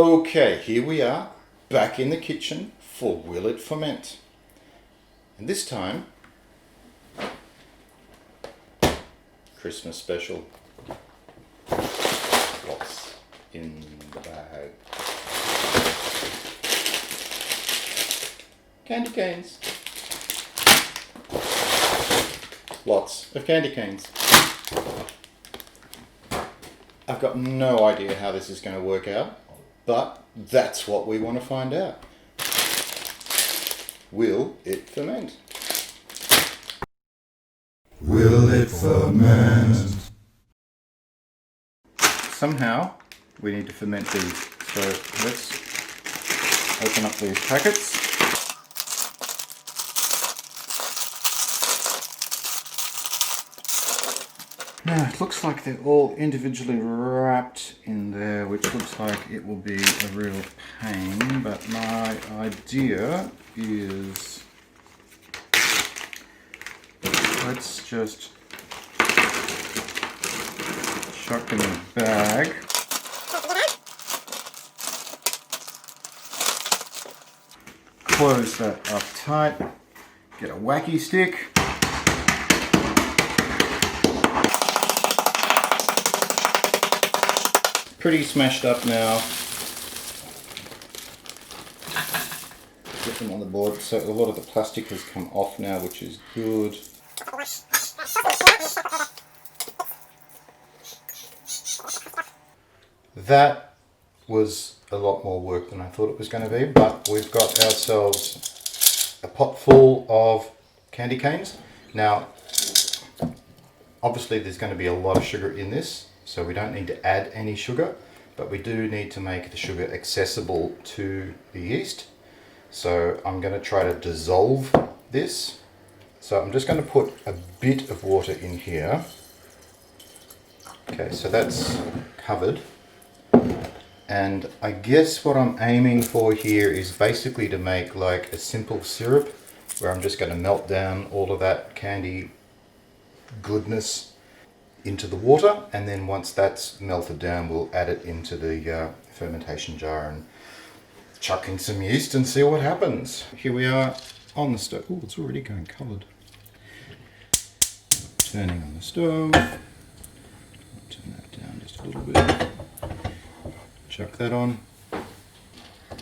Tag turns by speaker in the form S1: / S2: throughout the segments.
S1: Okay, here we are, back in the kitchen for Will It Ferment? And this time, Christmas special. What's in the bag? Candy canes. Lots of candy canes. I've got no idea how this is going to work out, but that's what we want to find out. Will it ferment?
S2: Will it ferment?
S1: Somehow we need to ferment these. So let's open up these packets. Now it looks like they're all individually wrapped in there, which looks like it will be a real pain, but my idea is let's just chuck them in a bag. Close that up tight. Get a wacky stick. Pretty smashed up now. Get them on the board. So a lot of the plastic has come off now, which is good. That was a lot more work than I thought it was going to be, but we've got ourselves a pot full of candy canes. Now, obviously there's going to be a lot of sugar in this, so we don't need to add any sugar, but we do need to make the sugar accessible to the yeast. So I'm going to try to dissolve this. So I'm just going to put a bit of water in here. Okay, so that's covered. And I guess what I'm aiming for here is basically to make like a simple syrup where I'm just going to melt down all of that candy goodness into the water, and then once that's melted down we'll add it into the fermentation jar and chuck in some yeast and see what happens. Here we are on the stove. Oh, it's already going coloured. Turning on the stove. Turn that down just a little bit. Chuck that on.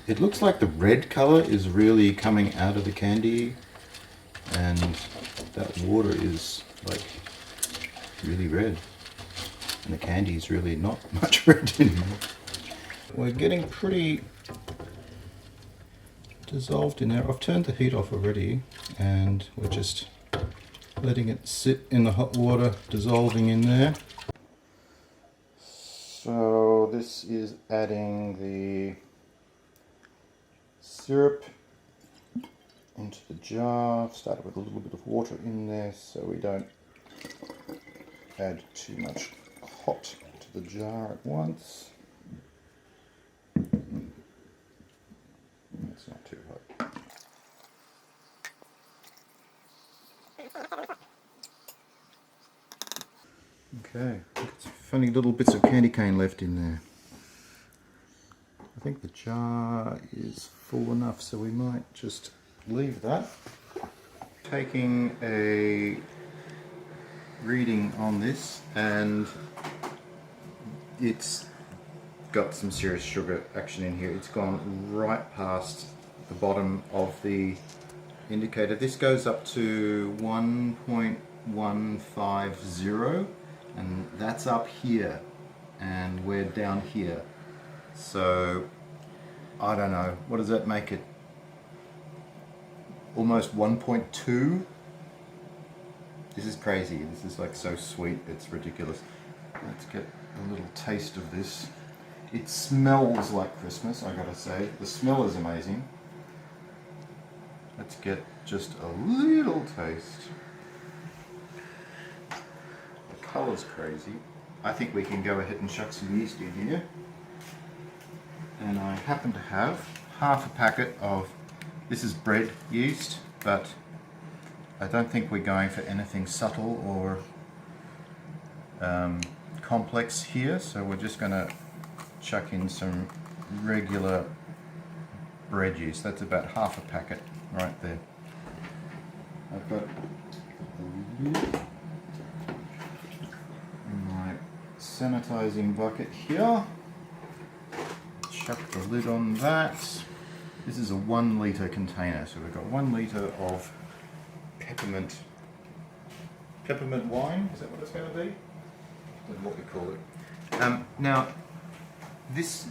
S1: It looks like the red colour is really coming out of the candy, and that water is like really red, and the candy is really not much red anymore. We're getting pretty dissolved in there. I've turned the heat off already, and we're just letting it sit in the hot water, dissolving in there. So this is adding the syrup into the jar. Started with a little bit of water in there so we don't add too much hot to the jar at once. It's not too hot. Okay, some funny little bits of candy cane left in there. I think the jar is full enough, so we might just leave that. Taking a reading on this, and it's got some serious sugar action in here. It's gone right past the bottom of the indicator. This goes up to 1.150, and that's up here, and we're down here. So I don't know, what does that make it? Almost 1.2. This is crazy. This is like so sweet, it's ridiculous. Let's get a little taste of this. It smells like Christmas, I gotta say. The smell is amazing. Let's get just a little taste. The colour's crazy. I think we can go ahead and chuck some yeast in here. And I happen to have half a packet of, this is bread yeast, but I don't think we're going for anything subtle or complex here, so we're just going to chuck in some regular bread yeast. That's about half a packet right there. I've got a lid. My sanitizing bucket here. Chuck the lid on that. This is a 1 litre container, so we've got 1 litre of peppermint wine. Is that what it's going to be? That's what we call it. Now, this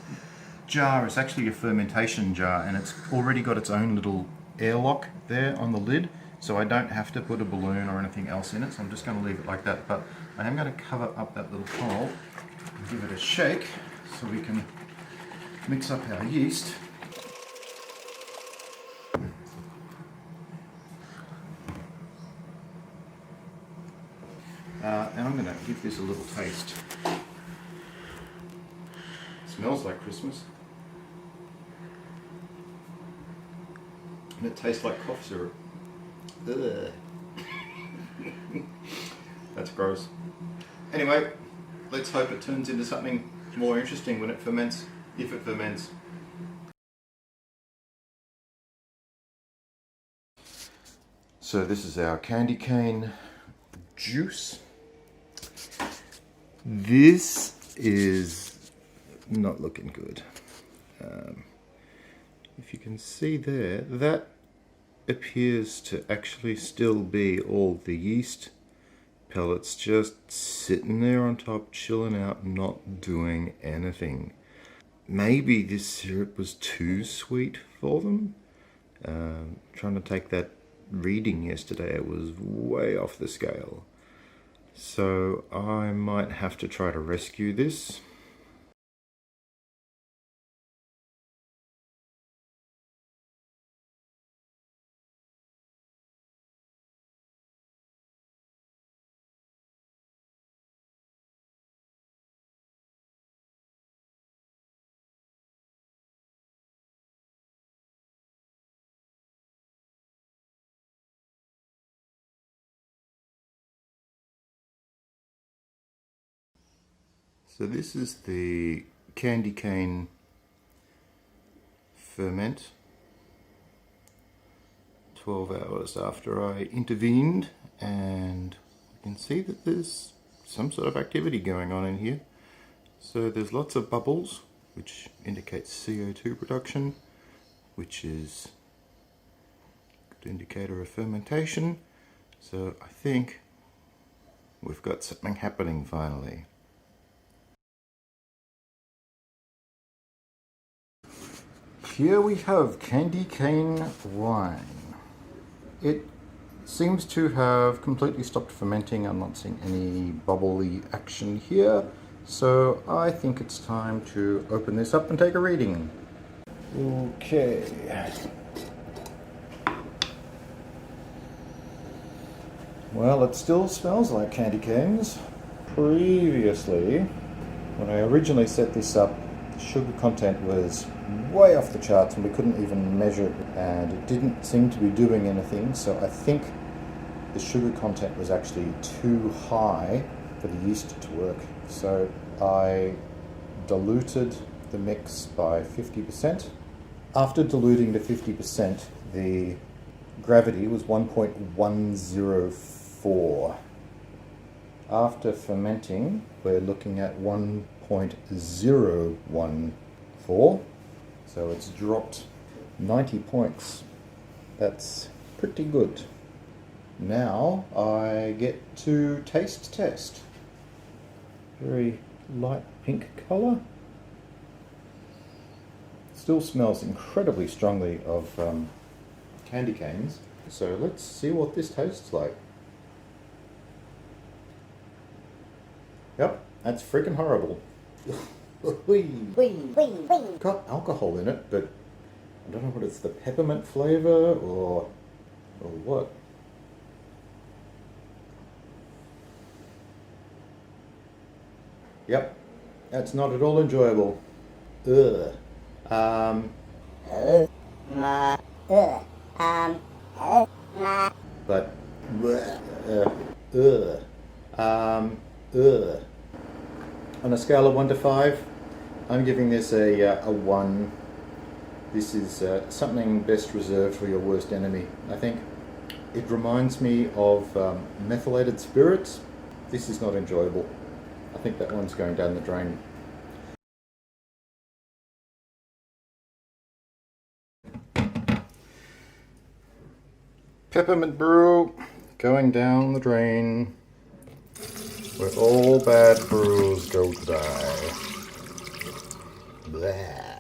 S1: jar is actually a fermentation jar, and it's already got its own little airlock there on the lid, so I don't have to put a balloon or anything else in it, so I'm just going to leave it like that. But I am going to cover up that little hole and give it a shake so we can mix up our yeast. And I'm going to give this a little taste. Smells like Christmas. And it tastes like cough syrup. Ugh. That's gross. Anyway, let's hope it turns into something more interesting when it ferments, if it ferments. So this is our candy cane juice. This is not looking good. If you can see there, that appears to actually still be all the yeast pellets just sitting there on top, chilling out, not doing anything. Maybe this syrup was too sweet for them. Trying to take that reading yesterday, it was way off the scale. So I might have to try to rescue this. So this is the candy cane ferment 12 hours after I intervened, and you can see that there's some sort of activity going on in here. So there's lots of bubbles, which indicates CO2 production, which is a good indicator of fermentation. So I think we've got something happening finally. Here we have candy cane wine. It seems to have completely stopped fermenting. I'm not seeing any bubbly action here. So I think it's time to open this up and take a reading. Okay. Well, it still smells like candy canes. Previously, when I originally set this up, the sugar content was way off the charts and we couldn't even measure it, and it didn't seem to be doing anything. So I think the sugar content was actually too high for the yeast to work. So I diluted the mix by 50%. After diluting to 50%, the gravity was 1.104. After fermenting, we're looking at 1.014. So it's dropped 90 points. That's pretty good. Now I get to taste test. Very light pink color. Still smells incredibly strongly of candy canes. So let's see what this tastes like. Yep, that's freaking horrible. Got alcohol in it, but I don't know what it's, the peppermint flavor or what. Yep, that's not at all enjoyable. Ugh. But on a scale of 1 to 5, I'm giving this a 1. This is something best reserved for your worst enemy. I think it reminds me of methylated spirits. This is not enjoyable. I think that one's going down the drain. Peppermint brew going down the drain, where all bad brews go to die. Blah.